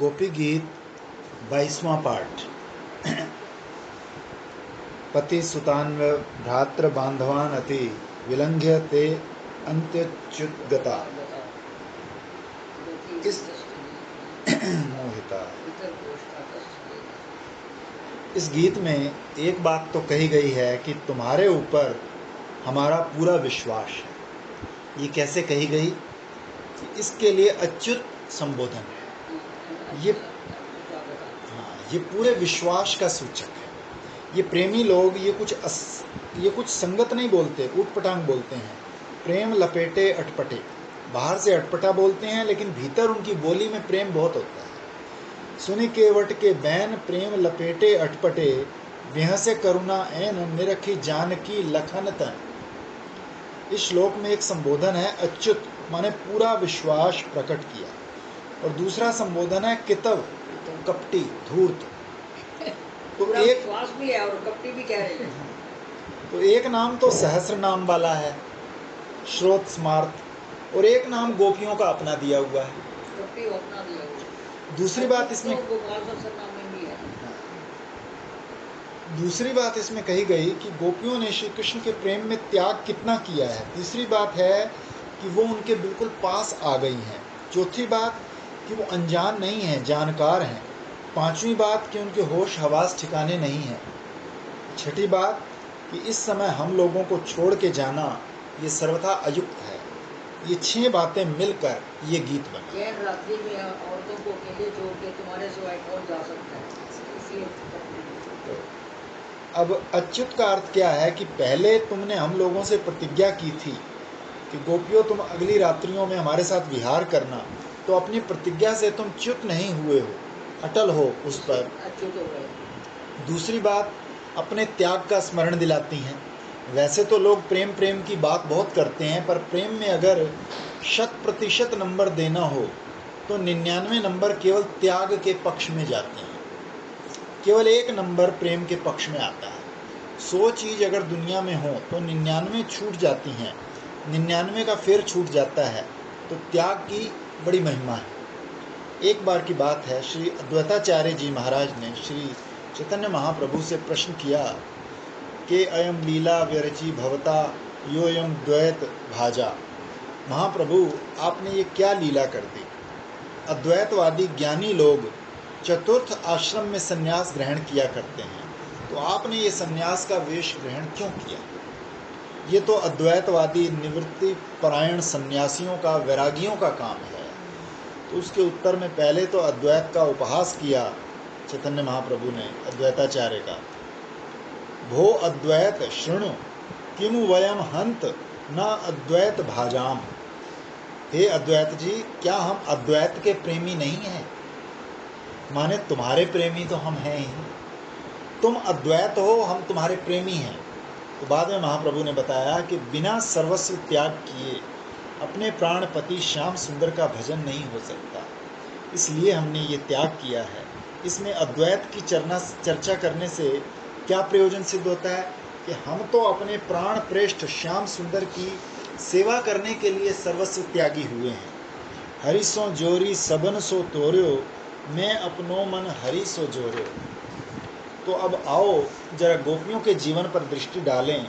गोपी गीत 22वां पाठ। पति सुतान्व भ्रातृ बांधवान अति विलंघ्य ते अंत्यच्युतगता इस मोहिता। इस गीत में एक बात तो कही गई है कि तुम्हारे ऊपर हमारा पूरा विश्वास है। ये कैसे कही गई? इसके लिए अच्युत संबोधन है। ये पूरे विश्वास का सूचक है। ये प्रेमी लोग ये कुछ संगत नहीं बोलते, ऊटपटांग बोलते हैं। प्रेम लपेटे अटपटे, बाहर से अटपटा बोलते हैं लेकिन भीतर उनकी बोली में प्रेम बहुत होता है। सुनि केवट के बैन प्रेम लपेटे अटपटे, विह से करुणा ऐन निरखी जानकी लखन तन। इस श्लोक में एक संबोधन है अच्युत, माने पूरा विश्वास प्रकट किया, और दूसरा संबोधन है कितव, कपटी, धूर्त। तो एक विश्वास भी है और कपटी भी कह रहे हैं। तो एक नाम तो सहस्र नाम वाला है, श्रोत स्मार्त, और एक नाम गोपियों का अपना दिया हुआ है, कपटी अपना दिया हुआ है। दूसरी बात इसमें तो गोपाल नाम में भी है। दूसरी बात इसमें कही गई कि गोपियों ने श्री कृष्ण के प्रेम में त्याग कितना किया है। तीसरी बात है कि वो उनके बिल्कुल पास आ गई हैं। चौथी बात कि वो अनजान नहीं हैं, जानकार हैं। पांचवी बात कि उनके होश हवास ठिकाने नहीं हैं। छठी बात कि इस समय हम लोगों को छोड़ के जाना ये सर्वथा अयुक्त है। ये 6 बातें मिलकर ये गीत बना। रात्रि में औरतों को अकेले छोड़ के तुम्हारे सिवाय कौन जा सकता है, इसलिए अब अच्युत का अर्थ क्या है कि पहले तुमने हम लोगों से प्रतिज्ञा की थी कि गोपियों तुम अगली रात्रियों में हमारे साथ विहार करना, तो अपनी प्रतिज्ञा से तुम च्युत नहीं हुए हो, अटल हो उस पर। दूसरी बात, अपने त्याग का स्मरण दिलाती हैं। वैसे तो लोग प्रेम प्रेम की बात बहुत करते हैं, पर प्रेम में अगर 100% नंबर देना हो तो 99 नंबर केवल त्याग के पक्ष में जाते हैं। केवल 1 नंबर प्रेम के पक्ष में आता है। 100 चीज़ अगर दुनिया में हो तो 99 छूट जाती हैं, 99 का फिर छूट जाता है। तो त्याग की बड़ी महिमा है। एक बार की बात है, श्री अद्वैताचार्य जी महाराज ने श्री चैतन्य महाप्रभु से प्रश्न किया कि अयम लीला व्यरची भवता योयम द्वैत भाजा। महाप्रभु, आपने ये क्या लीला कर दी? अद्वैतवादी ज्ञानी लोग चतुर्थ आश्रम में संन्यास ग्रहण किया करते हैं, तो आपने ये संन्यास का वेश ग्रहण क्यों किया? ये तो अद्वैतवादी निवृत्ति परायण सन्यासियों का, वैरागियों का काम है। तो उसके उत्तर में पहले तो अद्वैत का उपहास किया चैतन्य महाप्रभु ने अद्वैताचार्य का। भो अद्वैत शृणु किमु वयम हंत न अद्वैत भाजाम। हे अद्वैत जी, क्या हम अद्वैत के प्रेमी नहीं हैं? माने तुम्हारे प्रेमी तो हम हैं ही। तुम अद्वैत हो, हम तुम्हारे प्रेमी हैं। तो बाद में महाप्रभु ने बताया कि बिना सर्वस्व त्याग किए अपने प्राणपति श्याम सुंदर का भजन नहीं हो सकता, इसलिए हमने ये त्याग किया है। इसमें अद्वैत की चर्चा करने से क्या प्रयोजन सिद्ध होता है कि हम तो अपने प्राण प्रेष्ठ श्याम सुंदर की सेवा करने के लिए सर्वस्व त्यागी हुए हैं। हरि सो जोरी सबन सो तोर्यो, मैं अपनो मन हरि सो जोर्यो। तो अब आओ जरा गोपियों के जीवन पर दृष्टि डालें।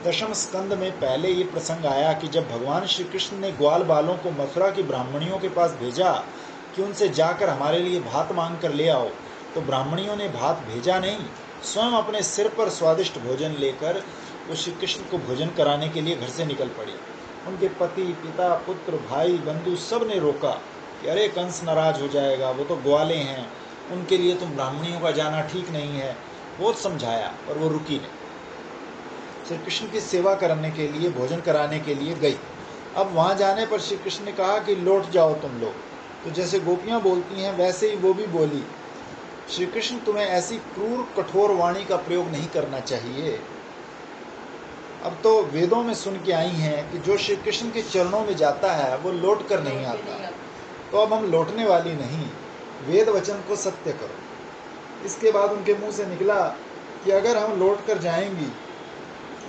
दशम स्कंद में पहले ये प्रसंग आया कि जब भगवान श्री कृष्ण ने ग्वाल बालों को मथुरा की ब्राह्मणियों के पास भेजा कि उनसे जाकर हमारे लिए भात मांग कर ले आओ, तो ब्राह्मणियों ने भात भेजा नहीं, स्वयं अपने सिर पर स्वादिष्ट भोजन लेकर वो श्री कृष्ण को भोजन कराने के लिए घर से निकल पड़ी। उनके पति, पिता, पुत्र, भाई, बंधु सब ने रोका कि अरे कंस नाराज हो जाएगा, वो तो ग्वाले हैं, उनके लिए तुम ब्राह्मणियों का जाना ठीक नहीं है। बहुत समझाया पर वो रुकी नहीं। श्री कृष्ण की सेवा करने के लिए, भोजन कराने के लिए गई। अब वहाँ जाने पर श्री कृष्ण ने कहा कि लौट जाओ तुम लोग। तो जैसे गोपियाँ बोलती हैं वैसे ही वो भी बोली, श्री कृष्ण तुम्हें ऐसी क्रूर कठोर वाणी का प्रयोग नहीं करना चाहिए। अब तो वेदों में सुन के आई हैं कि जो श्री कृष्ण के चरणों में जाता है वो लौट कर नहीं आता। तो अब हम लौटने वाली नहीं, वेद वचन को सत्य करो। इसके बाद उनके मुंह से निकला कि अगर हम लौट कर जाएंगी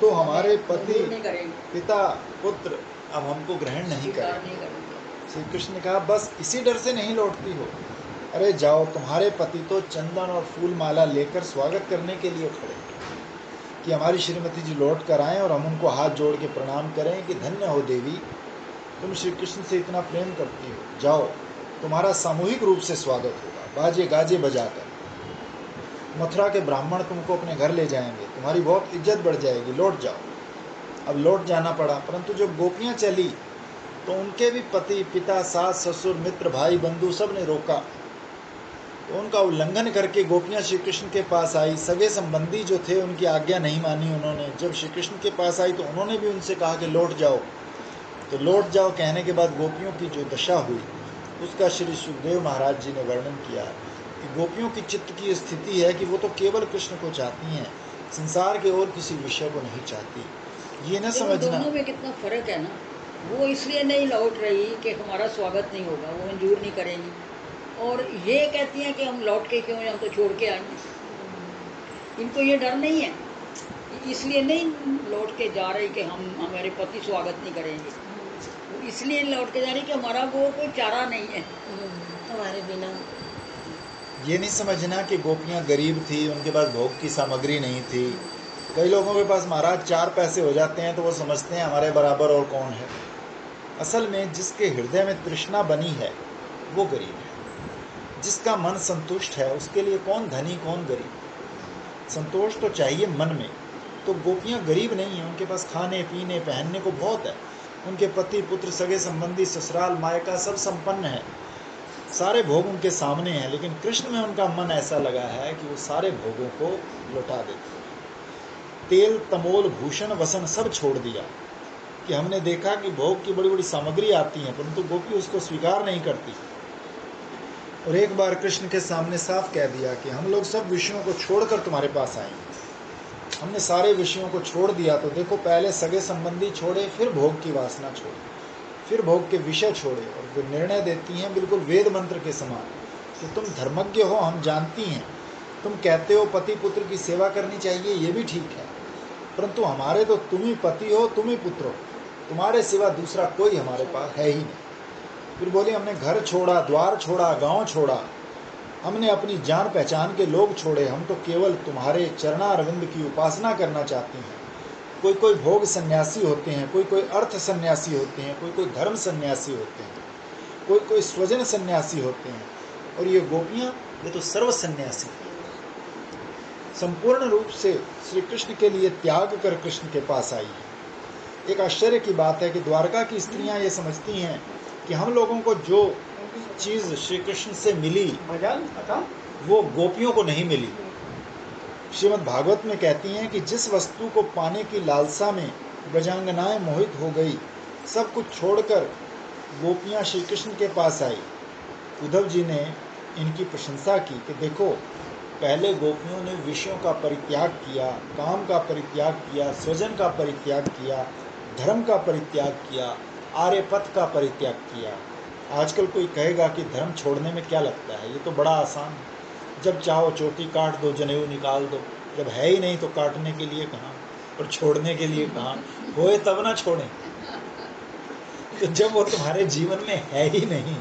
तो हमारे पति, पिता, पुत्र अब हमको ग्रहण नहीं करेंगे। श्री कृष्ण ने कहा बस इसी डर से नहीं लौटती हो अरे जाओ, तुम्हारे पति तो चंदन और फूल माला लेकर स्वागत करने के लिए खड़े कि हमारी श्रीमती जी लौट कर आएँ और हम उनको हाथ जोड़ के प्रणाम करें कि धन्य हो देवी, तुम श्री कृष्ण से इतना प्रेम करती हो। जाओ, तुम्हारा सामूहिक रूप से स्वागत होगा, बाजे गाजे बजाकर। मथुरा के ब्राह्मण तुमको अपने घर ले जाएंगे, तुम्हारी बहुत इज्जत बढ़ जाएगी, लौट जाओ। अब लौट जाना पड़ा, परंतु जब गोपियां चली तो उनके भी पति, पिता, सास, ससुर, मित्र, भाई, बंधु सब ने रोका। तो उनका उल्लंघन करके गोपियां श्री कृष्ण के पास आई। सगे संबंधी जो थे उनकी आज्ञा नहीं मानी उन्होंने। जब श्री कृष्ण के पास आई तो उन्होंने भी उनसे कहा कि लौट जाओ। तो लौट जाओ कहने के बाद गोपियों की जो दशा हुई उसका श्री सुखदेव महाराज जी ने वर्णन किया कि गोपियों की चित्त की स्थिति है कि वो तो केवल कृष्ण को चाहती हैं, संसार के और किसी विषय को नहीं चाहती। ये न समझना, दोनों में कितना फर्क है ना। वो इसलिए नहीं लौट रही कि हमारा स्वागत नहीं होगा, वो मंजूर नहीं करेंगी, और ये कहती हैं कि हम लौट के क्यों, हम तो छोड़ के आएंगे। इनको ये डर नहीं है, इसलिए नहीं लौट के जा रही कि हम हमारे पति स्वागत नहीं करेंगे। वो इसलिए लौट के जा रही कि हमारा वो कोई चारा नहीं है हमारे बिना। ये नहीं समझना कि गोपियां गरीब थी, उनके पास भोग की सामग्री नहीं थी। कई लोगों के पास महाराज 4 पैसे हो जाते हैं तो वो समझते हैं हमारे बराबर और कौन है। असल में जिसके हृदय में तृष्णा बनी है वो गरीब है। जिसका मन संतुष्ट है उसके लिए कौन धनी कौन गरीब। संतोष तो चाहिए मन में। तो गोपियां गरीब नहीं हैं, उनके पास खाने पीने पहनने को बहुत है। उनके पति पुत्र सगे संबंधी ससुराल मायका सब संपन्न है, सारे भोग उनके सामने हैं। लेकिन कृष्ण में उनका मन ऐसा लगा है कि वो सारे भोगों को लौटा देते। तेल तमोल भूषण वसन सब छोड़ दिया कि हमने देखा कि भोग की बड़ी बड़ी सामग्री आती है परंतु गोपी उसको स्वीकार नहीं करती। और एक बार कृष्ण के सामने साफ कह दिया कि हम लोग सब विषयों को छोड़कर तुम्हारे पास आएंगे। हमने सारे विषयों को छोड़ दिया। तो देखो, पहले सगे संबंधी छोड़े, फिर भोग की वासना छोड़ी, फिर भोग के विषय छोड़े, और फिर निर्णय देती हैं बिल्कुल वेद मंत्र के समान कि तुम धर्मज्ञ हो, हम जानती हैं। तुम कहते हो पति पुत्र की सेवा करनी चाहिए, ये भी ठीक है, परंतु हमारे तो तुम ही पति हो, तुम ही पुत्र हो, तुम्हारे सिवा दूसरा कोई हमारे पास है ही नहीं। फिर बोली हमने घर छोड़ा, द्वार छोड़ा, गांव छोड़ा, हमने अपनी जान पहचान के लोग छोड़े, हम तो केवल तुम्हारे चरणारविंद की उपासना करना चाहते हैं। कोई कोई भोग सन्यासी होते हैं, कोई कोई अर्थ सन्यासी होते हैं, कोई कोई धर्म सन्यासी होते हैं, कोई कोई स्वजन सन्यासी होते हैं, और ये गोपियां ये तो सर्व सन्यासी हैं। संपूर्ण रूप से श्री कृष्ण के लिए त्याग कर कृष्ण के पास आई है। एक आश्चर्य की बात है कि द्वारका की स्त्रियां ये समझती हैं कि हम लोगों को जो चीज श्री कृष्ण से मिली वो गोपियों को नहीं मिली। श्रीमद् भागवत में कहती हैं कि जिस वस्तु को पाने की लालसा में ब्रजांगनाएं मोहित हो गई, सब कुछ छोड़कर गोपियां श्री कृष्ण के पास आई। उद्धव जी ने इनकी प्रशंसा की कि देखो, पहले गोपियों ने विषयों का परित्याग किया, काम का परित्याग किया, स्वजन का परित्याग किया, धर्म का परित्याग किया, आर्यपथ का परित्याग किया। आजकल कोई कहेगा कि धर्म छोड़ने में क्या लगता है, ये तो बड़ा आसान है, जब चाहो चोटी काट दो, जनेऊ निकाल दो। जब है ही नहीं तो काटने के लिए कहाँ और छोड़ने के लिए कहाँ, होए तब ना छोड़ें। तो जब वो तुम्हारे जीवन में है ही नहीं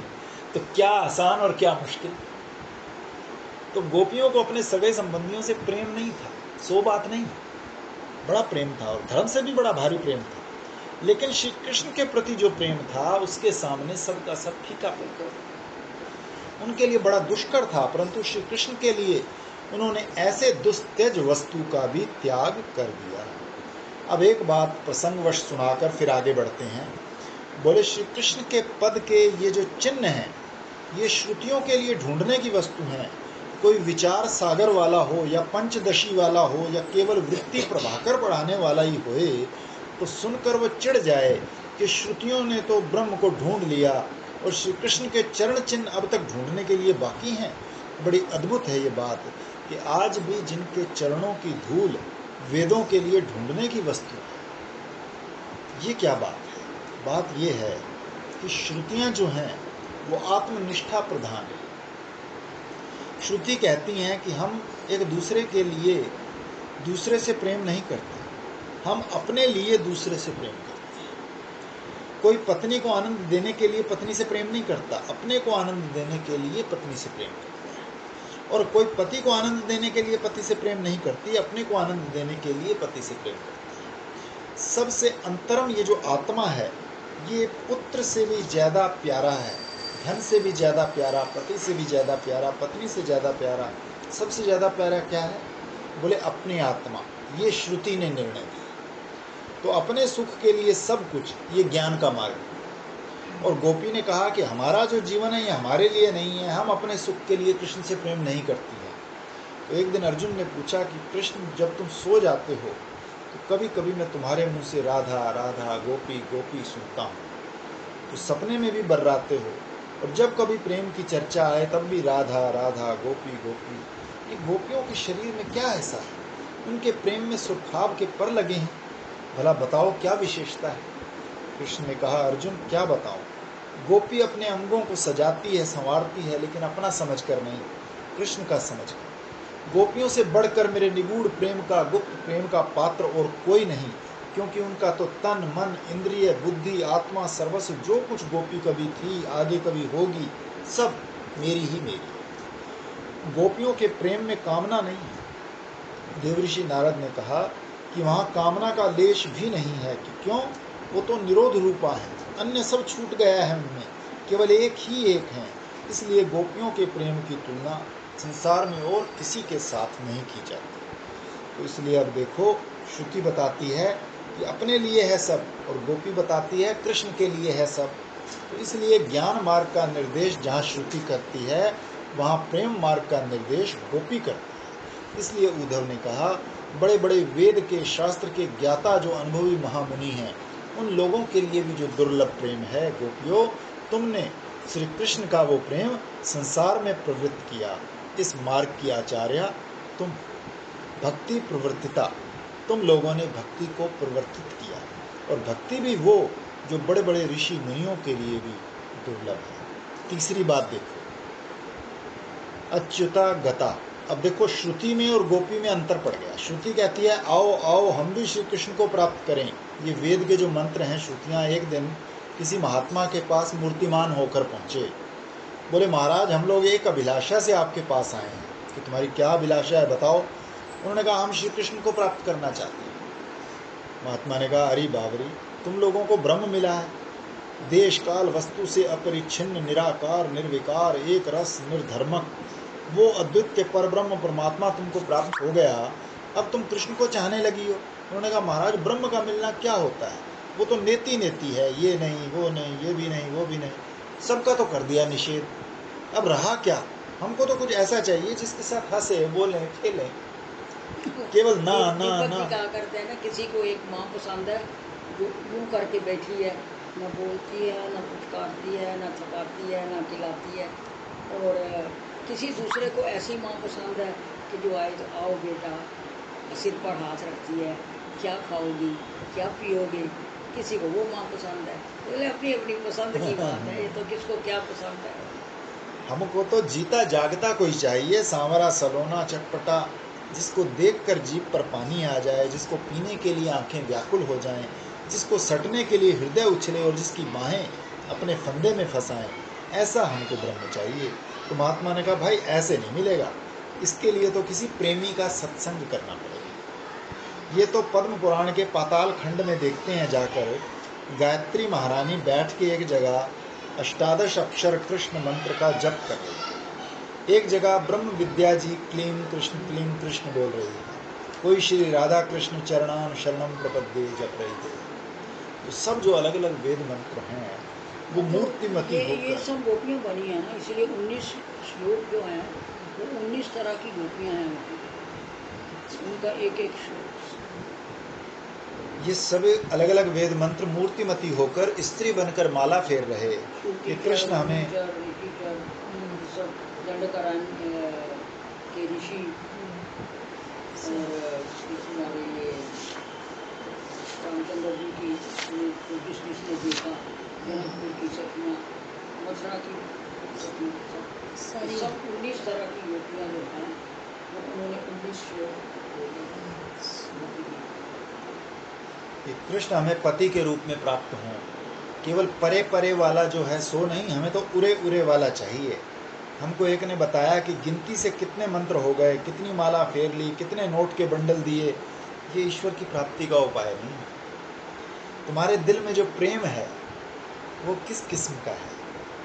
तो क्या आसान और क्या मुश्किल। तो गोपियों को अपने सगे संबंधियों से प्रेम नहीं था, सो बात नहीं, बड़ा प्रेम था और धर्म से भी बड़ा भारी प्रेम था। लेकिन श्री कृष्ण के प्रति जो प्रेम था उसके सामने सबका सब फीका पड़, उनके लिए बड़ा दुष्कर था। परंतु श्री कृष्ण के लिए उन्होंने ऐसे दुस्तेज वस्तु का भी त्याग कर दिया। अब एक बात प्रसंगवश सुनाकर फिर आगे बढ़ते हैं। बोले श्री कृष्ण के पद के ये जो चिन्ह हैं ये श्रुतियों के लिए ढूंढने की वस्तु हैं। कोई विचार सागर वाला हो या पंचदशी वाला हो या केवल वृत्ति प्रभाकर पढ़ाने वाला ही होए तो सुनकर वो चिढ़ जाए कि श्रुतियों ने तो ब्रह्म को ढूंढ लिया और श्री कृष्ण के चरण चिन्ह अब तक ढूंढने के लिए बाकी हैं। बड़ी अद्भुत है ये बात कि आज भी जिनके चरणों की धूल वेदों के लिए ढूंढने की वस्तु है। ये क्या बात है? बात ये है कि श्रुतियां जो हैं वो आत्मनिष्ठा प्रधान है। श्रुति कहती हैं कि हम एक दूसरे के लिए दूसरे से प्रेम नहीं करते, हम अपने लिए दूसरे से प्रेम करते हैं। कोई पत्नी को आनंद देने के लिए पत्नी से प्रेम नहीं करता, अपने को आनंद देने के लिए पत्नी से प्रेम करता है। और कोई पति को आनंद देने के लिए पति से प्रेम नहीं करती, अपने को आनंद देने के लिए पति से प्रेम करती है। सबसे अंतरम ये जो आत्मा है, ये पुत्र से भी ज़्यादा प्यारा है, धन से भी ज़्यादा प्यारा, पति से भी ज़्यादा प्यारा, पत्नी से ज़्यादा प्यारा। सबसे ज़्यादा प्यारा क्या है? बोले अपनी आत्मा। ये श्रुति ने निर्णय दिया। तो अपने सुख के लिए सब कुछ, ये ज्ञान का मार्ग है। और गोपी ने कहा कि हमारा जो जीवन है ये हमारे लिए नहीं है, हम अपने सुख के लिए कृष्ण से प्रेम नहीं करती हैं। तो एक दिन अर्जुन ने पूछा कि कृष्ण, जब तुम सो जाते हो तो कभी कभी मैं तुम्हारे मुंह से राधा राधा गोपी गोपी सुनता हूँ, तो सपने में भी बर्राते हो, और जब कभी प्रेम की चर्चा आए तब भी राधा राधा गोपी गोपी। ये गोपियों के शरीर में क्या ऐसा है? उनके प्रेम में सुरखाब के पर लगे हैं, भला बताओ क्या विशेषता है? कृष्ण ने कहा, अर्जुन क्या बताऊं? गोपी अपने अंगों को सजाती है, संवारती है, लेकिन अपना समझकर नहीं, कृष्ण का समझकर। गोपियों से बढ़कर मेरे निगूढ़ प्रेम का, गुप्त प्रेम का पात्र और कोई नहीं, क्योंकि उनका तो तन मन इंद्रिय बुद्धि आत्मा सर्वस्व, जो कुछ गोपी कभी थी आगे कभी होगी, सब मेरी ही मेरी। गोपियों के प्रेम में कामना नहीं है। देवऋषि नारद ने कहा कि वहाँ कामना का लेश भी नहीं है। कि क्यों? वो तो निरोध रूपा है, अन्य सब छूट गया है उनमें, केवल एक ही एक है। इसलिए गोपियों के प्रेम की तुलना संसार में और किसी के साथ नहीं की जाती। तो इसलिए अब देखो, श्रुति बताती है कि अपने लिए है सब, और गोपी बताती है कृष्ण के लिए है सब। तो इसलिए ज्ञान मार्ग का निर्देश जहाँ श्रुति करती है, वहाँ प्रेम मार्ग का निर्देश गोपी करती है। इसलिए उद्धव ने कहा, बड़े बड़े वेद के शास्त्र के ज्ञाता जो अनुभवी महामुनि हैं, उन लोगों के लिए भी जो दुर्लभ प्रेम है गोपियों, तुमने श्री कृष्ण का वो प्रेम संसार में प्रवृत्त किया। इस मार्ग की आचार्य तुम, भक्ति प्रवर्तिता, तुम लोगों ने भक्ति को प्रवर्तित किया, और भक्ति भी वो जो बड़े बड़े ऋषि मुनियों के लिए भी दुर्लभ है। तीसरी बात देखो, अच्युता गता। अब देखो, श्रुति में और गोपी में अंतर पड़ गया। श्रुति कहती है आओ आओ हम भी श्री कृष्ण को प्राप्त करें। ये वेद के जो मंत्र हैं, श्रुतियाँ एक दिन किसी महात्मा के पास मूर्तिमान होकर पहुँचे, बोले महाराज हम लोग एक अभिलाषा से आपके पास आए हैं, कि तुम्हारी क्या अभिलाषा है बताओ। उन्होंने कहा हम श्री कृष्ण को प्राप्त करना चाहते हैं। महात्मा ने कहा अरे बाबरी, तुम लोगों को ब्रह्म मिला है, देश काल वस्तु से अपरिच्छिन्न निराकार निर्विकार एक रस निर्धर्मक, वो अद्वितीय परब्रह्म परमात्मा तुमको प्राप्त हो गया, अब तुम कृष्ण को चाहने लगी हो। उन्होंने कहा महाराज ब्रह्म का मिलना क्या होता है, वो तो नेति नेति है, ये नहीं वो नहीं, ये भी नहीं वो भी नहीं, सबका तो कर दिया निषेध, अब रहा क्या? हमको तो कुछ ऐसा चाहिए जिसके साथ हंसे बोलें खेलें, केवल ना ना ना। कहा करते हैं ना, किसी को एक माँ पसंद है जो यूँ करके बैठी है, ना बोलती है ना पुचकारती है ना थकाती है ना खिलाती है, और किसी दूसरे को ऐसी माँ पसंद है कि जो आए तो आओ बेटा, सिर पर हाथ रखती है, क्या खाओगी क्या पियोगे। किसी को वो माँ पसंद है, बोले अपनी अपनी पसंद की बात है, ये तो किसको क्या पसंद है। हमको तो जीता जागता कोई चाहिए, सांवरा सलोना चटपटा, जिसको देखकर जीभ पर पानी आ जाए, जिसको पीने के लिए आंखें व्याकुल हो जाएं, जिसको सटने के लिए हृदय उछले और जिसकी बाहें अपने फंदे में फंसाएं, ऐसा हमको ब्रह्म चाहिए। तो महात्मा ने कहा भाई ऐसे नहीं मिलेगा, इसके लिए तो किसी प्रेमी का सत्संग करना पड़ेगा। ये तो पद्म पुराण के पाताल खंड में देखते हैं जाकर, गायत्री महारानी बैठ के एक जगह अष्टादश अक्षर कृष्ण मंत्र का जप कर रही है, एक जगह ब्रह्म विद्या जी क्लीं कृष्ण बोल रही है, कोई श्री राधा कृष्ण चरणान शरणम प्रपद्ये जप रही है। तो सब जो अलग अलग वेद मंत्र हैं वो मूर्तिमती होकर, ये सब गोपियाँ बनी है ना, इसलिए 19 श्लोक जो हैं वो 19 तरह की गोपियाँ हैं, उनका एक एक श्लोक। ये सब अलग अलग वेद मंत्र मूर्तिमती होकर स्त्री बनकर माला फेर रहे कि कृष्ण हमें, सब दंडकारण्य के ऋषि और हमारे ये रामचंद्र जी की जिस जिसने देखा, जनकपुर की सखियाँ, मथुरा की सखियाँ, सब 19 तरह की गोपियाँ जो हैं वो उन्होंने 19 श्लोक बोले। कि कृष्ण हमें पति के रूप में प्राप्त हों, केवल परे परे वाला जो है सो नहीं, हमें तो उरे उरे वाला चाहिए। हमको एक ने बताया कि गिनती से कितने मंत्र हो गए, कितनी माला फेर ली, कितने नोट के बंडल दिए, ये ईश्वर की प्राप्ति का उपाय नहीं है। तुम्हारे दिल में जो प्रेम है वो किस किस्म का है,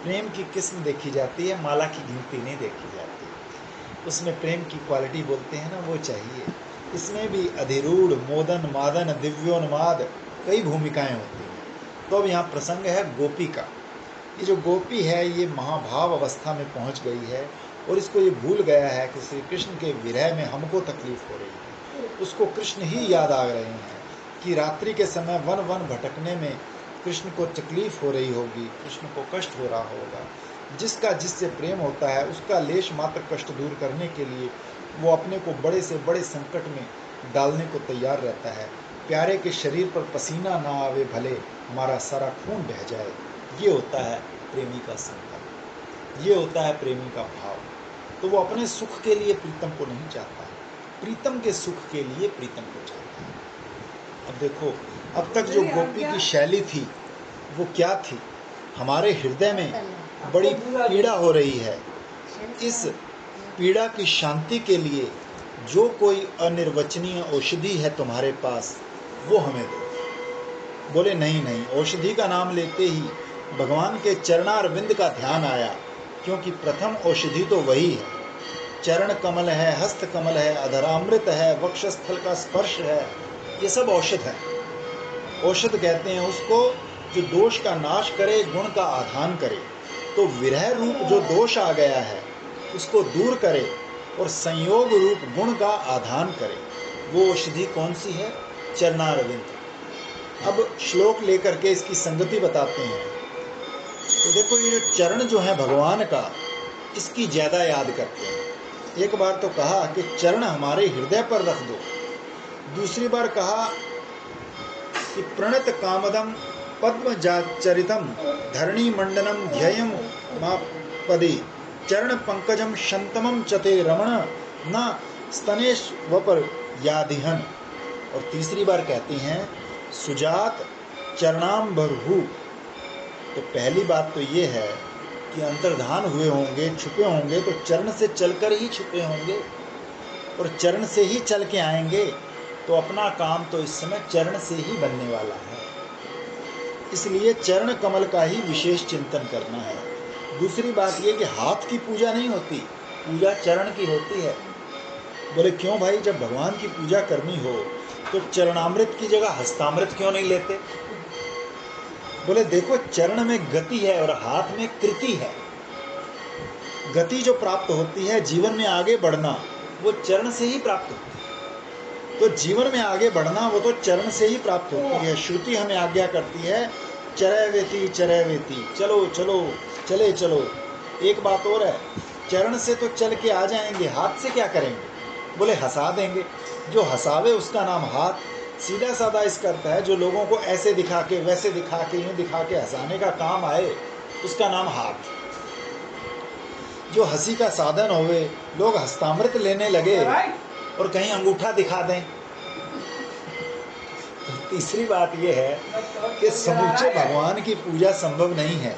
प्रेम की किस्म देखी जाती है, माला की गिनती नहीं देखी जाती। उसमें प्रेम की क्वालिटी बोलते हैं ना, वो चाहिए। इसमें भी अधिरूढ़, मोदन, मादन, दिव्योन्माद कई भूमिकाएं होती हैं। तो अब यहाँ प्रसंग है गोपी का। ये जो गोपी है ये महाभाव अवस्था में पहुँच गई है और इसको ये भूल गया है कि श्री कृष्ण के विरह में हमको तकलीफ हो रही है। उसको कृष्ण ही याद आ रहे हैं कि रात्रि के समय वन वन भटकने में कृष्ण को तकलीफ हो रही होगी, कृष्ण को कष्ट हो रहा होगा। जिसका जिससे प्रेम होता है उसका लेश मात्र कष्ट दूर करने के लिए वो अपने को बड़े से बड़े संकट में डालने को तैयार रहता है। प्यारे के शरीर पर पसीना ना आवे भले हमारा सारा खून बह जाए, ये होता है प्रेमी का संकल्प, ये होता है प्रेमी का भाव। तो वो अपने सुख के लिए प्रीतम को नहीं चाहता, प्रीतम के सुख के लिए प्रीतम को चाहता है। अब देखो, अब तक जो गोपी की शैली थी वो क्या थी? हमारे हृदय में बड़ी पीड़ा हो रही है, इस पीड़ा की शांति के लिए जो कोई अनिर्वचनीय औषधि है तुम्हारे पास वो हमें दो। बोले नहीं नहीं, औषधि का नाम लेते ही भगवान के चरणारविंद का ध्यान आया, क्योंकि प्रथम औषधि तो वही है। चरण कमल है, हस्त कमल है, अधरामृत है, वक्षस्थल का स्पर्श है, ये सब औषध है। औषध कहते हैं उसको जो दोष का नाश करे, गुण का आधान करे। तो विरह रूप जो दोष आ गया है उसको दूर करे और संयोग रूप गुण का आधान करे। वो औषधि कौन सी है? चरणारविंद। अब श्लोक लेकर के इसकी संगति बताते हैं। तो देखो, ये जो चरण जो है भगवान का, इसकी ज्यादा याद करते हैं। एक बार तो कहा कि चरण हमारे हृदय पर रख दो, दूसरी बार कहा कि प्रणत कामदम पद्मजाचरितम धरणी मंडनम ध्येयम मापदि चरण पंकजम शंतमम चते रमण न स्तनेश वपर यादिहन। और तीसरी बार कहती हैं सुजात चरणाम्बरहु। तो पहली बात तो ये है कि अंतर्धान हुए होंगे, छुपे होंगे तो चरण से चलकर ही छुपे होंगे और चरण से ही चल के आएंगे। तो अपना काम तो इस समय चरण से ही बनने वाला है, इसलिए चरण कमल का ही विशेष चिंतन करना है। दूसरी बात ये कि हाथ की पूजा नहीं होती, पूजा चरण की होती है। बोले क्यों भाई, जब भगवान की पूजा करनी हो तो चरणामृत की जगह हस्तामृत क्यों नहीं लेते? बोले देखो, चरण में गति है और हाथ में कृति है। गति जो प्राप्त होती है, जीवन में आगे बढ़ना, वो चरण से ही प्राप्त होती है। तो जीवन में आगे बढ़ना वो तो चरण से ही प्राप्त होती है। श्रुति हमें आज्ञा करती है चरैवेति चरैवेति, चलो चलो चले चलो। एक बात और है, चरण से तो चल के आ जाएंगे, हाथ से क्या करेंगे? बोले हंसा देंगे। जो हंसावे उसका नाम हाथ। सीधा साधा इसका अर्थ है जो लोगों को ऐसे दिखा के, वैसे दिखा के, यूं दिखा के हंसाने का काम आए, उसका नाम हाथ। जो हंसी का साधन होवे, लोग हस्तामृत लेने लगे और कहीं अंगूठा दिखा दें। तीसरी बात यह है कि समूचे भगवान की पूजा संभव नहीं है।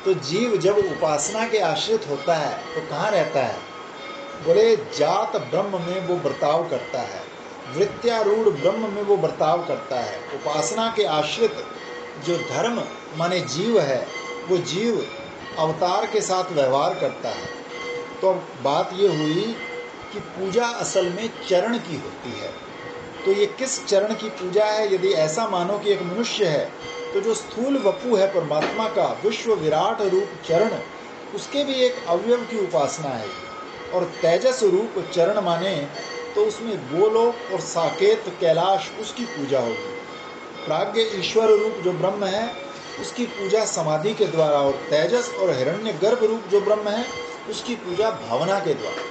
तो जीव जब उपासना के आश्रित होता है तो कहाँ रहता है? बोले जात ब्रह्म में वो बर्ताव करता है, वृत्यारूढ़ ब्रह्म में वो बर्ताव करता है। उपासना के आश्रित जो धर्म माने जीव है, वो जीव अवतार के साथ व्यवहार करता है। तो बात ये हुई कि पूजा असल में चरण की होती है। तो ये किस चरण की पूजा है? यदि ऐसा मानो कि एक मनुष्य है तो जो स्थूल वपु है परमात्मा का, विश्व विराट रूप चरण, उसके भी एक अवयव की उपासना है। और तेजस रूप चरण माने तो उसमें गोलोक और साकेत कैलाश, उसकी पूजा होगी। प्राज्ञ ईश्वर रूप जो ब्रह्म है उसकी पूजा समाधि के द्वारा, और तेजस और हिरण्य गर्भ रूप जो ब्रह्म है उसकी पूजा भावना के द्वारा।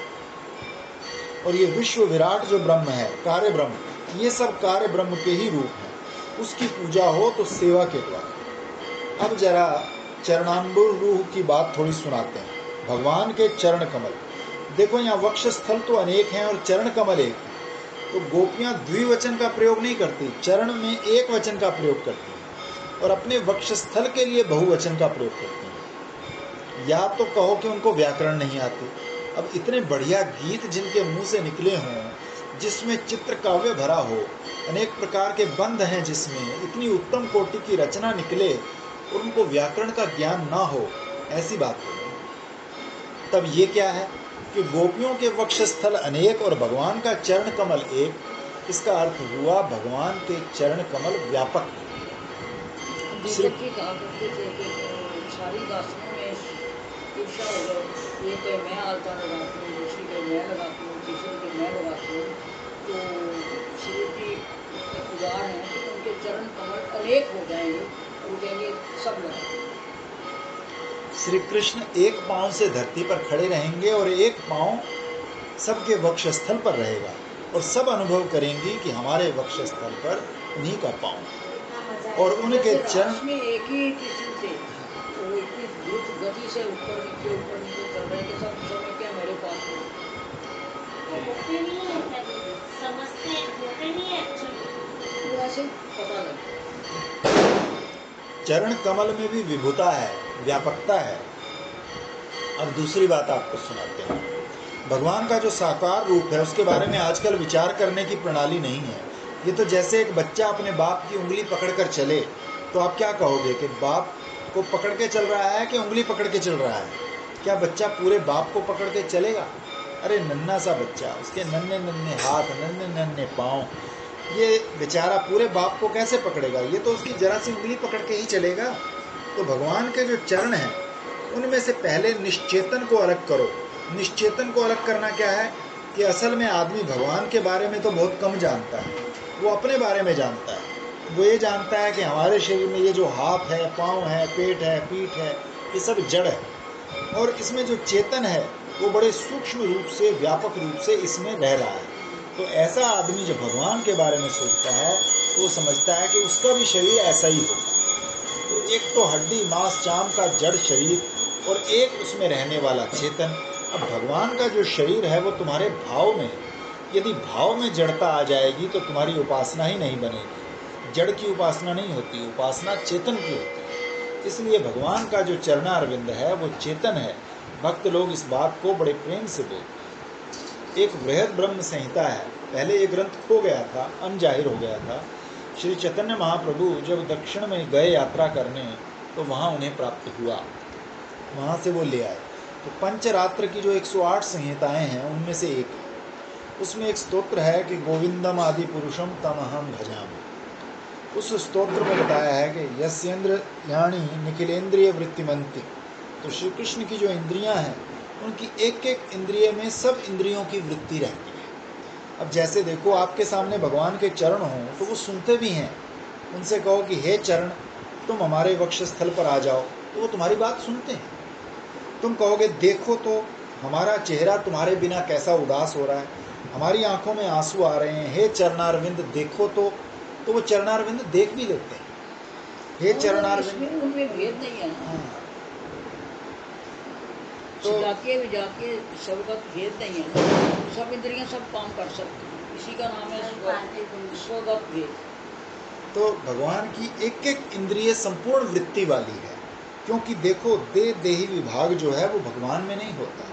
और ये विश्व विराट जो ब्रह्म है, कार्य ब्रह्म, ये सब कार्य ब्रह्म के ही रूप हैं, उसकी पूजा हो तो सेवा के द्वारा। अब जरा चरणाम्बुर रूह की बात थोड़ी सुनाते हैं। भगवान के चरण कमल देखो, यहाँ वक्षस्थल तो अनेक हैं और चरण कमल एक है। तो गोपियाँ द्विवचन का प्रयोग नहीं करती, चरण में एक वचन का प्रयोग करती हैं। और अपने वक्षस्थल के लिए बहुवचन का प्रयोग करते हैं। या तो कहो कि उनको व्याकरण नहीं आते। अब इतने बढ़िया गीत जिनके मुंह से निकले हों, जिसमें चित्र काव्य भरा हो, अनेक प्रकार के बंध हैं, जिसमें इतनी उत्तम कोटि की रचना निकले और उनको व्याकरण का ज्ञान ना हो, ऐसी बात हो। तब ये क्या है कि गोपियों के वक्षस्थल अनेक और भगवान का चरण कमल एक। इसका अर्थ हुआ भगवान के चरण कमल व्यापक। दीपक जी कहा करते थे कि सारी दासियों में ईर्षा हो गए, ये कहे मैं आलता लगाती हूँ, दूसरी कहे मैं लगाती हूँ, तीसरी कहे मैं लगाती हूँ। तो श्री जी उदार हैं कि उनके चरण कमल अनेक हो जाएंगे और वो कहेंगे सब लगाते हैं। श्री कृष्ण एक पांव से धरती पर खड़े रहेंगे और एक पांव सबके वक्षस्थल पर रहेगा और सब अनुभव करेंगी कि हमारे वक्षस्थल पर उन्हीं का पांव। और उनके चरण में एक ही किस्म से वो इतनी द्रुत गति से ऊपर नीचे चल रहे हैं कि सब समय क्या मेरे पास में होते नहीं है, समझते होते नहीं है एक्चुअली, वो ऐसे पता लगता है। चरण कमल में भी विभुता है, व्यापकता है। अब दूसरी बात आपको सुनाते हैं। भगवान का जो साकार रूप है उसके बारे में आजकल विचार करने की प्रणाली नहीं है। ये तो जैसे एक बच्चा अपने बाप की उंगली पकड़कर चले, तो आप क्या कहोगे कि बाप को पकड़ के चल रहा है कि उंगली पकड़ के चल रहा है? क्या बच्चा पूरे बाप को पकड़ के चलेगा? अरे नन्हा सा बच्चा, उसके नन्हे नन्हे हाथ, नन्हे नन्हे पाँव, ये बेचारा पूरे बाप को कैसे पकड़ेगा? ये तो उसकी जरा सी उंगली पकड़ के ही चलेगा। तो भगवान के जो चरण हैं उनमें से पहले निश्चेतन को अलग करो। निश्चेतन को अलग करना क्या है कि असल में आदमी भगवान के बारे में तो बहुत कम जानता है। वो अपने बारे में जानता है। वो ये जानता है कि हमारे शरीर में ये जो हाथ है, पाँव है, पेट है, पीठ है, ये सब जड़ है और इसमें जो चेतन है वो बड़े सूक्ष्म रूप से, व्यापक रूप से इसमें रह रहा है। तो ऐसा आदमी जब भगवान के बारे में सोचता है तो वो समझता है कि उसका भी शरीर ऐसा ही होगा। तो एक तो हड्डी मांस चाम का जड़ शरीर और एक उसमें रहने वाला चेतन। अब भगवान का जो शरीर है वो तुम्हारे भाव में है। यदि भाव में जड़ता आ जाएगी तो तुम्हारी उपासना ही नहीं बनेगी। जड़ की उपासना नहीं होती, उपासना चेतन की होती है। इसलिए भगवान का जो चरणारविंद है वो चेतन है। भक्त लोग इस बात को बड़े प्रेम से बोलते। एक बृहद ब्रह्म संहिता है, पहले ये ग्रंथ खो गया था, अनजाहिर हो गया था। श्री चैतन्य महाप्रभु जब दक्षिण में गए यात्रा करने तो वहाँ उन्हें प्राप्त हुआ, वहाँ से वो ले आए। तो पंचरात्र की जो 108 संहिताएं हैं उनमें से एक, उसमें एक स्तोत्र है कि गोविंदम आदि पुरुषम तमहम भजामि। उस स्तोत्र में बताया है कि यस्येन्द्र यानी निखिलेंद्रिय वृत्तिमंति। तो श्री कृष्ण की जो इंद्रियां हैं उनकी एक एक इंद्रिय में सब इंद्रियों की वृत्ति रहती है। अब जैसे देखो आपके सामने भगवान के चरण हों तो वो सुनते भी हैं। उनसे कहो कि हे चरण तुम हमारे वक्षस्थल पर आ जाओ, तो वो तुम्हारी बात सुनते हैं। तुम कहोगे देखो तो हमारा चेहरा तुम्हारे बिना कैसा उदास हो रहा है, हमारी आंखों में आंसू आ रहे हैं, हे चरणारविंद देखो तो वो चरणारविंद देख भी लेते हैं। हे चरणारविंद, उनमें भेद नहीं है ना। तो जाके सबका भेद नहीं है ना। सब इंद्रियां सब काम कर सकती हैं, इसी का नाम है स्वगत भेद। तो भगवान की एक एक इंद्रिय संपूर्ण वृत्ति वाली है। क्योंकि देखो देही विभाग जो है वो भगवान में नहीं होता,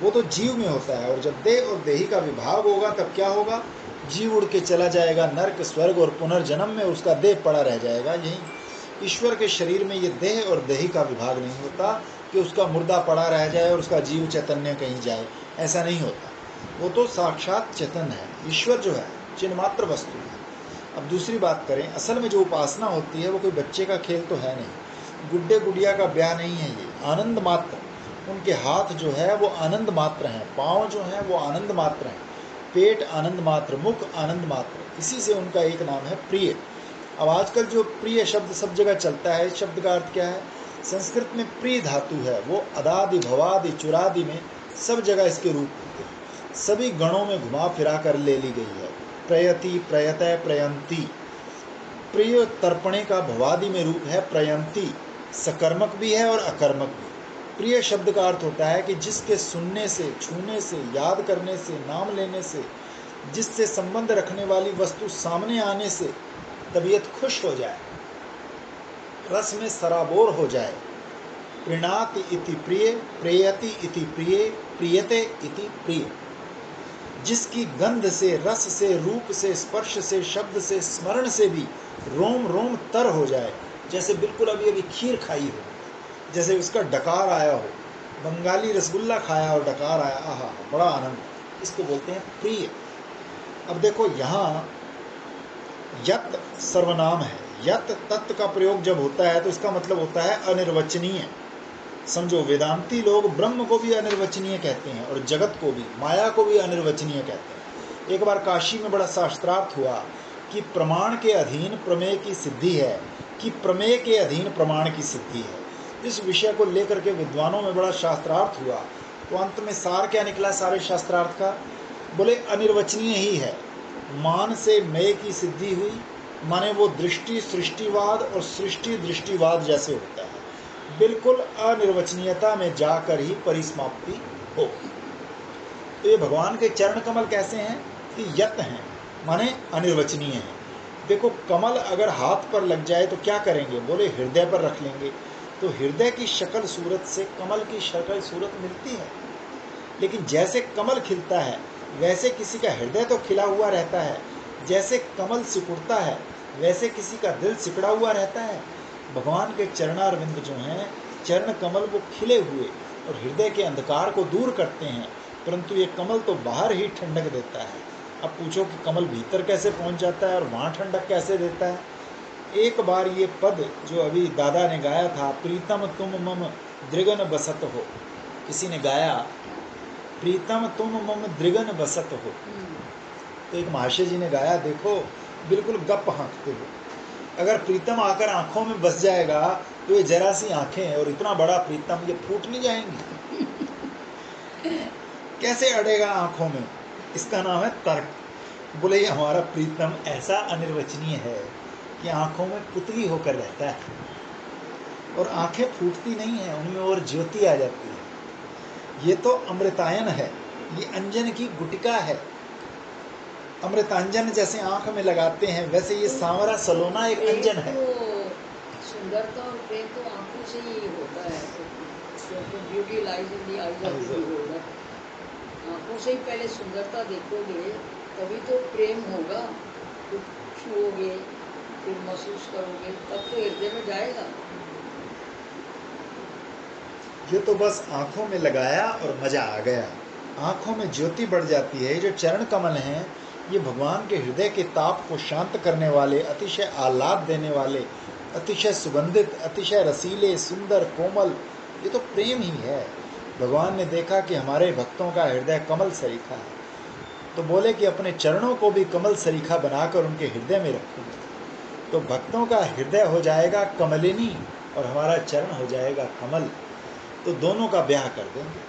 वो तो जीव में होता है। और जब देह और देही का विभाग होगा तब क्या होगा? जीव उड़ के चला जाएगा नर्क स्वर्ग और पुनर्जन्म में उसका देह पड़ा रह जाएगा। यही ईश्वर के शरीर में ये देह और देही का विभाग नहीं होता कि उसका मुर्दा पड़ा रह जाए और उसका जीव चैतन्य कहीं जाए, ऐसा नहीं होता। वो तो साक्षात चेतन है। ईश्वर जो है चिन्मात्र वस्तु है। अब दूसरी बात करें, असल में जो उपासना होती है वो कोई बच्चे का खेल तो है नहीं, गुड्डे गुड़िया का ब्याह नहीं है। ये आनंद मात्र, उनके हाथ जो है वो आनंद मात्र हैं, पाँव जो हैं वो आनंद मात्र हैं, पेट आनंद मात्र, मुख आनंद मात्र। इसी से उनका एक नाम है प्रिय। अब आजकल जो प्रिय शब्द सब जगह चलता है, इस शब्द का अर्थ क्या है? संस्कृत में प्रिय धातु है, वो अदादि भवादि चुरादि में सब जगह इसके रूप होते हैं। सभी गणों में घुमा फिरा कर ले ली गई है। प्रयति, प्रयतय, प्रयंती। प्रिय तर्पणे का भवादि में रूप है प्रयंती, सकर्मक भी है और अकर्मक भी। प्रिय शब्द का अर्थ होता है कि जिसके सुनने से, छूने से, याद करने से, नाम लेने से, जिससे संबंध रखने वाली वस्तु सामने आने से तबीयत खुश हो जाए। रस में सराबोर हो जाए। प्रीणाति इति प्रिय, प्रेयति इति प्रिय, प्रियते इति प्रिय। जिसकी गंध से, रस से, रूप से, स्पर्श से, शब्द से, स्मरण से भी रोम रोम तर हो जाए, जैसे बिल्कुल अभी अभी खीर खाई हो, जैसे उसका डकार आया हो, बंगाली रसगुल्ला खाया और डकार आया, आहा बड़ा आनंद, इसको बोलते हैं प्रिय। अब देखो यहाँ यत सर्वनाम है। यत तत्व का प्रयोग जब होता है तो इसका मतलब होता है अनिर्वचनीय। समझो, वेदांती लोग ब्रह्म को भी अनिर्वचनीय कहते हैं और जगत को भी, माया को भी अनिर्वचनीय कहते हैं। एक बार काशी में बड़ा शास्त्रार्थ हुआ कि प्रमाण के अधीन प्रमेय की सिद्धि है कि प्रमेय के अधीन प्रमाण की सिद्धि है। इस विषय को लेकर के विद्वानों में बड़ा शास्त्रार्थ हुआ। तो अंत में सार क्या निकला सारे शास्त्रार्थ का? बोले अनिर्वचनीय ही है। मान से मय की सिद्धि हुई, माने वो दृष्टि सृष्टिवाद और सृष्टि दृष्टिवाद जैसे होता है, बिल्कुल अनिर्वचनीयता में जाकर ही परिसमाप्ति हो। तो ये भगवान के चरण कमल कैसे हैं कि यत हैं, माने अनिर्वचनीय हैं। देखो, कमल अगर हाथ पर लग जाए तो क्या करेंगे? बोले हृदय पर रख लेंगे। तो हृदय की शक्ल सूरत से कमल की शक्ल सूरत मिलती है, लेकिन जैसे कमल खिलता है वैसे किसी का हृदय तो खिला हुआ रहता है। जैसे कमल सिकुड़ता है वैसे किसी का दिल सिकड़ा हुआ रहता है। भगवान के चरणारविंद जो हैं, चरण कमल, वो खिले हुए और हृदय के अंधकार को दूर करते हैं, परंतु ये कमल तो बाहर ही ठंडक देता है। अब पूछो कि कमल भीतर कैसे पहुंच जाता है और वहाँ ठंडक कैसे देता है? एक बार ये पद जो अभी दादा ने गाया था, प्रीतम तुम मम दृगन बसत हो, किसी ने गाया, प्रीतम तुम मम दृगन बसत हो, तो एक महाशय जी ने गाया, देखो बिल्कुल गप हाँकते हो। अगर प्रीतम आकर आंखों में बस जाएगा तो ये जरा सी आंखें हैं और इतना बड़ा प्रीतम, ये फूट नहीं जाएंगी? कैसे अड़ेगा आंखों में? इसका नाम है तर्क। बोले ये हमारा प्रीतम ऐसा अनिर्वचनीय है कि आंखों में पुतली होकर रहता है और आंखें फूटती नहीं है, उनमें और ज्योति आ जाती है। ये तो अमृतायन है, ये अंजन की गुटिका है। अमृतांजन जैसे आंख में लगाते हैं, वैसे ये सांवरा सलोना एक अंजन है। सुंदरता और प्रेम तो आंखों से ही होता है। Beauty lies in the eyes of the beholder. आंखों से ही पहले सुंदरता देखोगे तभी तो प्रेम होगा। कुछ छुओगे, फिर महसूस करोगे, तब तो हृदय में जाएगा। ये तो बस आंखों में लगाया और मजा आ गया, आंखों में ज्योति बढ़ जाती है। जो चरण कमल हैं, ये भगवान के हृदय के ताप को शांत करने वाले, अतिशय आह्लाद देने वाले, अतिशय सुगंधित, अतिशय रसीले, सुंदर, कोमल, ये तो प्रेम ही है। भगवान ने देखा कि हमारे भक्तों का हृदय कमल सरीखा है, तो बोले कि अपने चरणों को भी कमल सरीखा बनाकर उनके हृदय में रखूंगा। तो भक्तों का हृदय हो जाएगा कमलिनी और हमारा चरण हो जाएगा कमल, तो दोनों का ब्याह कर देंगे।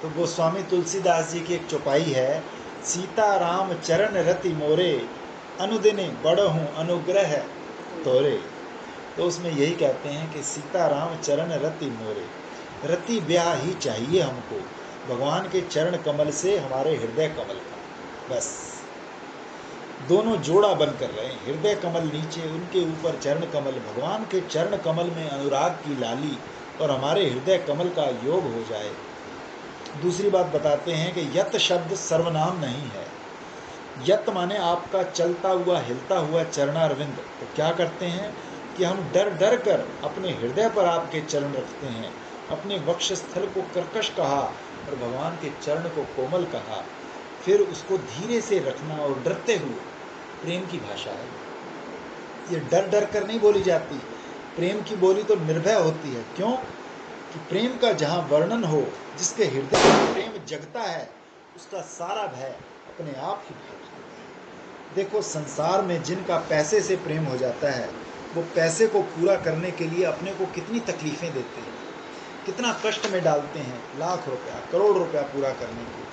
तो गोस्वामी तुलसीदास जी की एक चौपाई है, सीता राम चरण रति मोरे, अनुदिने बड़हूँ अनुग्रह तोरे। तो उसमें यही कहते हैं कि सीता राम चरण रति मोरे, रति ब्याह ही चाहिए हमको भगवान के चरण कमल से, हमारे हृदय कमल का। बस दोनों जोड़ा बनकर रहे, हृदय कमल नीचे, उनके ऊपर चरण कमल, भगवान के चरण कमल में अनुराग की लाली और हमारे हृदय कमल का योग हो जाए। दूसरी बात बताते हैं कि यत शब्द सर्वनाम नहीं है। यत माने आपका चलता हुआ, हिलता हुआ चरणारविंद। तो क्या करते हैं कि हम डर डर कर अपने हृदय पर आपके चरण रखते हैं, अपने वक्षस्थल को कर्कश कहा और भगवान के चरण को कोमल कहा, फिर उसको धीरे से रखना और डरते हुए। प्रेम की भाषा है ये, डर डर कर नहीं बोली जाती। प्रेम की बोली तो निर्भय होती है। क्यों? कि प्रेम का जहाँ वर्णन हो, जिसके हृदय में प्रेम जगता है, उसका सारा भय अपने आप ही भाग जाता है। देखो, संसार में जिनका पैसे से प्रेम हो जाता है, वो पैसे को पूरा करने के लिए अपने को कितनी तकलीफ़ें देते हैं, कितना कष्ट में डालते हैं, लाख रुपया, करोड़ रुपया पूरा करने के लिए।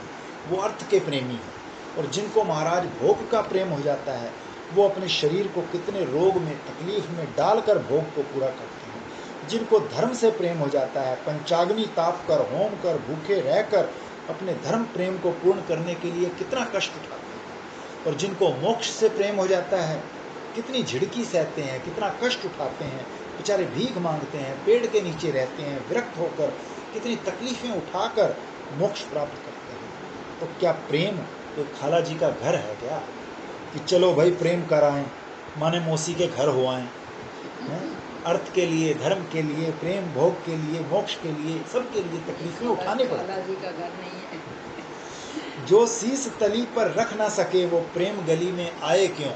वो अर्थ के प्रेमी हैं। और जिनको महाराज भोग का प्रेम हो जाता है, वो अपने शरीर को कितने रोग में, तकलीफ में डालकर भोग को पूरा करते हैं। जिनको धर्म से प्रेम हो जाता है, पंचाग्नि ताप कर, होम कर, भूखे रहकर अपने धर्म प्रेम को पूर्ण करने के लिए कितना कष्ट उठाते हैं। और जिनको मोक्ष से प्रेम हो जाता है, कितनी झिड़की सहते हैं, कितना कष्ट उठाते हैं बेचारे भीख मांगते हैं, पेड़ के नीचे रहते हैं, विरक्त होकर कितनी तकलीफ़ें उठाकर मोक्ष प्राप्त करते हैं। तो क्या प्रेम कोई खाला जी का घर है क्या कि चलो भाई प्रेम कराएं, माने मौसी के घर हो आएँ? अर्थ के लिए, धर्म के लिए, प्रेम भोग के लिए, मोक्ष के लिए, सबके लिए तकलीफें उठाने पड़ती खाला जी का घर नहीं है। हैं। जो शीस तली पर रख ना सके वो प्रेम गली में आए क्यों?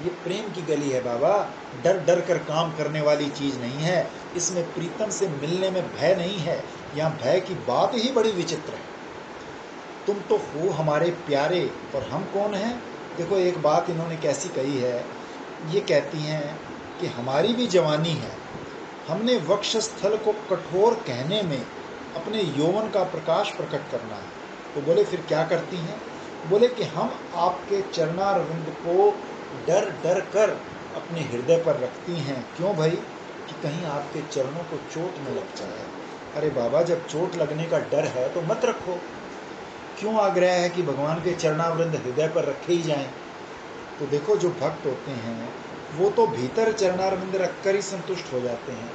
ये प्रेम की गली है बाबा, डर डर कर काम करने वाली चीज नहीं है। इसमें प्रीतम से मिलने में भय नहीं है। यहाँ भय की बात ही बड़ी विचित्र है। तुम तो हो हमारे प्यारे और हम कौन हैं? देखो एक बात इन्होंने कैसी कही है, ये कहती हैं कि हमारी भी जवानी है, हमने वक्षस्थल को कठोर कहने में अपने यौवन का प्रकाश प्रकट करना है। तो बोले फिर क्या करती हैं? बोले कि हम आपके चरणारविंद को डर डर कर अपने हृदय पर रखती हैं। क्यों भाई? कि कहीं आपके चरणों को चोट न लग जाए। अरे बाबा, जब चोट लगने का डर है तो मत रखो। क्यों आग्रह है कि भगवान के चरणारविंद हृदय पर रखे ही जाएं? तो देखो जो भक्त होते हैं वो तो भीतर चरणारविंद रखकर ही संतुष्ट हो जाते हैं।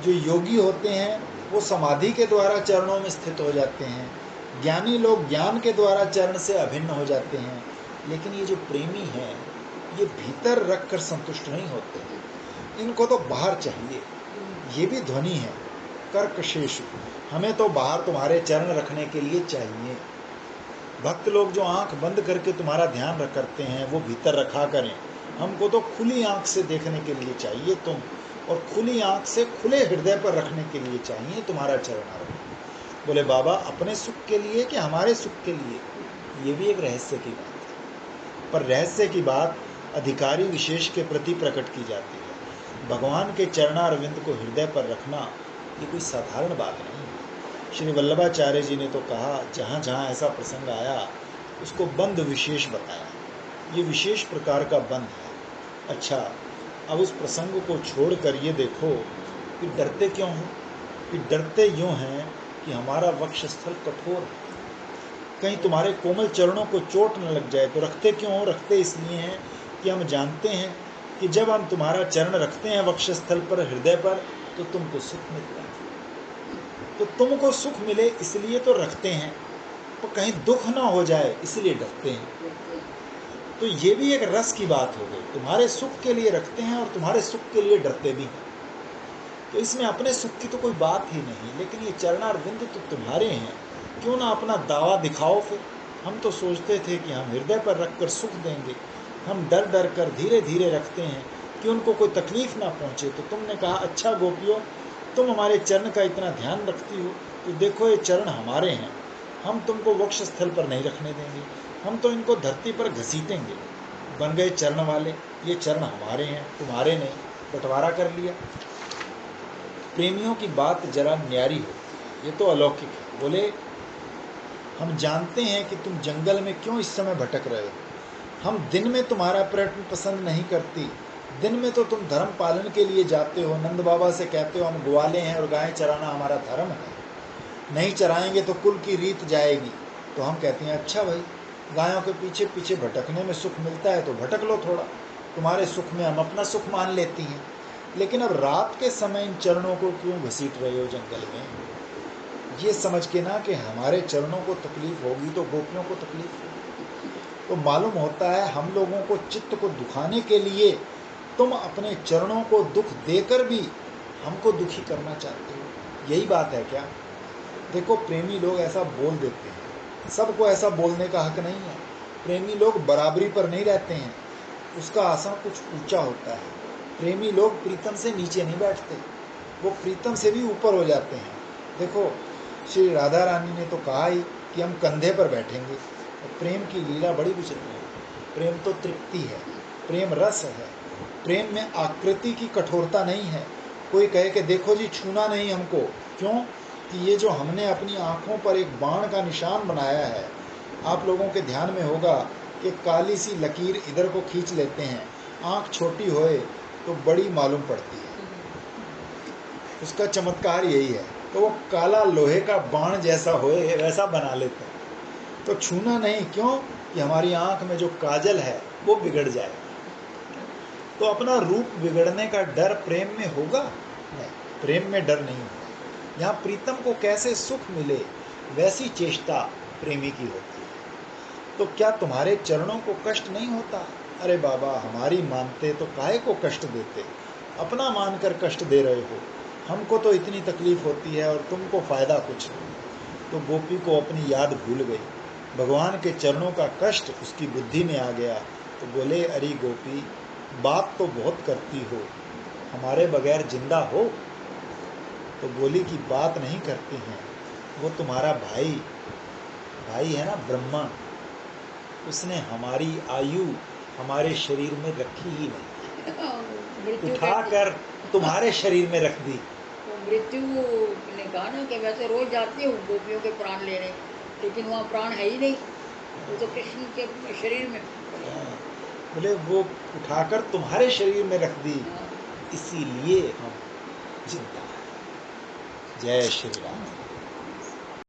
जो योगी होते हैं वो समाधि के द्वारा चरणों में स्थित हो जाते हैं। ज्ञानी लोग ज्ञान के द्वारा चरण से अभिन्न हो जाते हैं। लेकिन ये जो प्रेमी हैं ये भीतर रख कर संतुष्ट नहीं होते, इनको तो बाहर चाहिए। ये भी ध्वनि है, कर्कशेषु, हमें तो बाहर तुम्हारे चरण रखने के लिए चाहिए। भक्त लोग जो आंख बंद करके तुम्हारा ध्यान करते हैं वो भीतर रखा करें। हमको तो खुली आंख से देखने के लिए चाहिए तुम, और खुली आंख से खुले हृदय पर रखने के लिए चाहिए तुम्हारा चरणारविंद। बोले बाबा अपने सुख के लिए कि हमारे सुख के लिए? ये भी एक रहस्य की बात है, पर रहस्य की बात अधिकारी विशेष के प्रति प्रकट की जाती है। भगवान के चरणारविंद को हृदय पर रखना ये कोई साधारण बात नहीं है। श्री वल्लभाचार्य जी ने तो कहा, जहाँ जहाँ ऐसा प्रसंग आया उसको बंध विशेष बताया। ये विशेष प्रकार का बंध है। अच्छा, अब उस प्रसंग को छोड़कर ये देखो कि डरते क्यों हैं? कि डरते यूँ हैं कि हमारा वक्षस्थल कठोर है, कहीं तुम्हारे कोमल चरणों को चोट न लग जाए। तो रखते क्यों हो? रखते इसलिए हैं कि हम जानते हैं कि जब हम तुम्हारा चरण रखते हैं वक्षस्थल पर, हृदय पर, तो तुमको सुख मिलता है। तो तुमको सुख मिले इसलिए तो रखते हैं, तो कहीं दुख ना हो जाए इसलिए डरते हैं। तो ये भी एक रस की बात हो गई, तुम्हारे सुख के लिए रखते हैं और तुम्हारे सुख के लिए डरते भी हैं। तो इसमें अपने सुख की तो कोई बात ही नहीं, लेकिन ये चरणारविंद तो तुम्हारे हैं, क्यों ना अपना दावा दिखाओ फिर। हम तो सोचते थे कि हम हृदय पर रखकर सुख देंगे, हम डर डर कर धीरे धीरे रखते हैं कि उनको कोई तकलीफ ना पहुँचे। तो तुमने कहा अच्छा गोपियों, तुम हमारे चरण का इतना ध्यान रखती हो, तो देखो ये चरण हमारे हैं, हम तुमको वक्ष स्थल पर नहीं रखने देंगे, हम तो इनको धरती पर घसीटेंगे। बन गए चरण वाले, ये चरण हमारे हैं, तुम्हारे नहीं, बंटवारा कर लिया। प्रेमियों की बात जरा न्यारी होती है, ये तो अलौकिक है। बोले हम जानते हैं कि तुम जंगल में क्यों इस समय भटक रहे हो। हम दिन में तुम्हारा पर्यटन पसंद नहीं करती, दिन में तो तुम धर्म पालन के लिए जाते हो, नंद बाबा से कहते हो हम ग्वाले हैं और गायें चराना हमारा धर्म है, नहीं चराएंगे तो कुल की रीत जाएगी। तो हम कहते हैं अच्छा भाई, गायों के पीछे पीछे भटकने में सुख मिलता है तो भटक लो थोड़ा, तुम्हारे सुख में हम अपना सुख मान लेती हैं। लेकिन अब रात के समय इन चरणों को क्यों घसीट रहे हो जंगल में? ये समझ के ना कि हमारे चरणों को तकलीफ होगी तो गोपियों को तकलीफ होगी। तो मालूम होता है हम लोगों को चित्त को दुखाने के लिए तुम अपने चरणों को दुख देकर भी हमको दुखी करना चाहते हो। यही बात है क्या? देखो प्रेमी लोग ऐसा बोल देते हैं, सबको ऐसा बोलने का हक नहीं है। प्रेमी लोग बराबरी पर नहीं रहते हैं, उसका आसन कुछ ऊंचा होता है। प्रेमी लोग प्रीतम से नीचे नहीं बैठते, वो प्रीतम से भी ऊपर हो जाते हैं। देखो श्री राधा रानी ने तो कहा ही कि हम कंधे पर बैठेंगे। प्रेम की लीला बड़ी विचित्र है। प्रेम तो तृप्ति है, प्रेम रस है, प्रेम में आकृति की कठोरता नहीं है। कोई कहे कि देखो जी छूना नहीं हमको, क्यों? कि ये जो हमने अपनी आँखों पर एक बाण का निशान बनाया है, आप लोगों के ध्यान में होगा कि काली सी लकीर इधर को खींच लेते हैं, आँख छोटी होए तो बड़ी मालूम पड़ती है, उसका चमत्कार यही है। तो वो काला लोहे का बाण जैसा होए वैसा बना लेते हैं। तो छूना नहीं, क्यों? कि हमारी आँख में जो काजल है वो बिगड़ जाए। तो अपना रूप बिगड़ने का डर प्रेम में होगा? नहीं, प्रेम में डर नहीं होगा। यहाँ प्रीतम को कैसे सुख मिले वैसी चेष्टा प्रेमी की होती है। तो क्या तुम्हारे चरणों को कष्ट नहीं होता? अरे बाबा, हमारी मानते तो काहे को कष्ट देते, अपना मानकर कष्ट दे रहे हो। हमको तो इतनी तकलीफ होती है और तुमको फायदा कुछ नहीं। तो गोपी को अपनी याद भूल गई, भगवान के चरणों का कष्ट उसकी बुद्धि में आ गया। तो बोले, अरे गोपी, बात तो बहुत करती हो, हमारे बगैर जिंदा हो? तो बोली कि बात नहीं करती हैं, वो तुम्हारा भाई है ना ब्रह्मा, उसने हमारी आयु हमारे शरीर में रखी ही नहीं, मृत्यु उठाकर तुम्हारे शरीर में रख दी। तो मृत्यु ने कहा ना कि वैसे रोज जाती हूँ गोपियों के प्राण लेने, लेकिन वहाँ प्राण है ही नहीं, वो तो कृष्ण के शरीर में पड़े हैं। हाँ, बोले वो उठाकर तुम्हारे शरीर में रख दी, हाँ। इसीलिए हम जिंदा हैं। जय श्री राम।